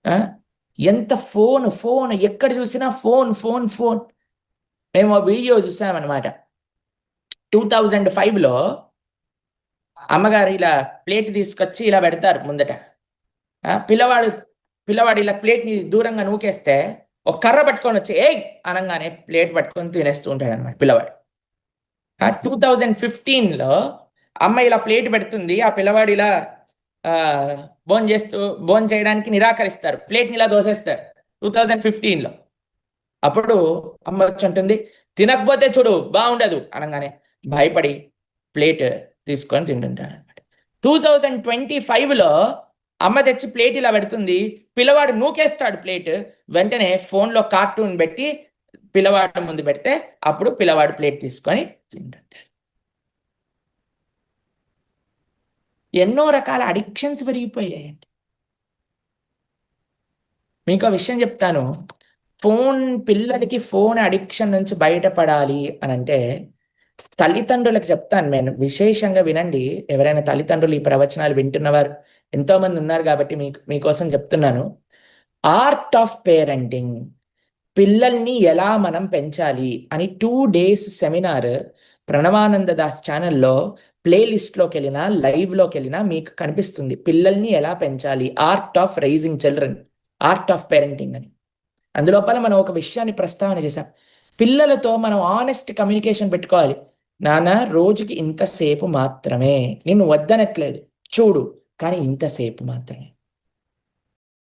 ఆ? ఎంత phone phone, ఎక్కడ చూసినా ఫోన్ ఫోన్ ఫోన్. మేము ఆ వీడియో చూసామన్నమాట. 2005లో అమ్మగారు ఇలా ప్లేట్ తీసుకొచ్చి ఇలా పెడతారు ముందట. పిల్లవాడు పిల్లవాడు ఇలా ప్లేట్ని దూరంగా నూకేస్తే ఒక కర్ర పట్టుకొని వచ్చి ఏయ్ అనగానే ప్లేట్ పట్టుకొని తినేస్తూ ఉంటాడు అనమాట పిల్లవాడు. 2015లో అమ్మ ఇలా ప్లేట్ పెడుతుంది, ఆ పిల్లవాడు ఇలా భోజనం చేయడానికి నిరాకరిస్తారు, ప్లేట్ని ఇలా దోసేస్తారు 2015లో. అప్పుడు అమ్మ వచ్చి ఉంటుంది, తినకపోతే చూడు బాగుండదు అనగానే భయపడి ప్లేట్ తీసుకొని తింటుంటారు అనమాట. 2025లో అమ్మ తెచ్చి ప్లేట్ ఇలా పెడుతుంది, పిల్లవాడు నూకేస్తాడు ప్లేట్, వెంటనే ఫోన్లో కార్టూన్ పెట్టి పిల్లవాడు ముందు పెడితే అప్పుడు పిల్లవాడు ప్లేట్ తీసుకొని తింటుంటాడు. ఎన్నో రకాల అడిక్షన్స్ పెరిగిపోయాయండి. మీకు ఆ విషయం చెప్తాను, పిల్లలకి ఫోన్ అడిక్షన్ నుంచి బయటపడాలి అని అంటే తల్లిదండ్రులకు చెప్తాను నేను, విశేషంగా వినండి. ఎవరైనా తల్లిదండ్రులు ఈ ప్రవచనాలు వింటున్నవారు ఎంతో మంది ఉన్నారు కాబట్టి మీకోసం చెప్తున్నాను. ఆర్ట్ ఆఫ్ పేరెంటింగ్, పిల్లల్ని ఎలా మనం పెంచాలి అని 2 days సెమినార్ ప్రణవానంద దాస్ ఛానల్లో ప్లేలిస్ట్లోకి వెళ్ళినా లైవ్లోకి వెళ్ళినా మీకు కనిపిస్తుంది. పిల్లల్ని ఎలా పెంచాలి, art of raising children, art of parenting అని. అందులోపల మనం ఒక విషయాన్ని ప్రస్తావన చేశాం, పిల్లలతో మనం ఆనెస్ట్ కమ్యూనికేషన్ పెట్టుకోవాలి. నాన్న రోజుకి ఇంతసేపు మాత్రమే, నిన్ను వద్దనట్లేదు చూడు, కానీ ఇంతసేపు మాత్రమే.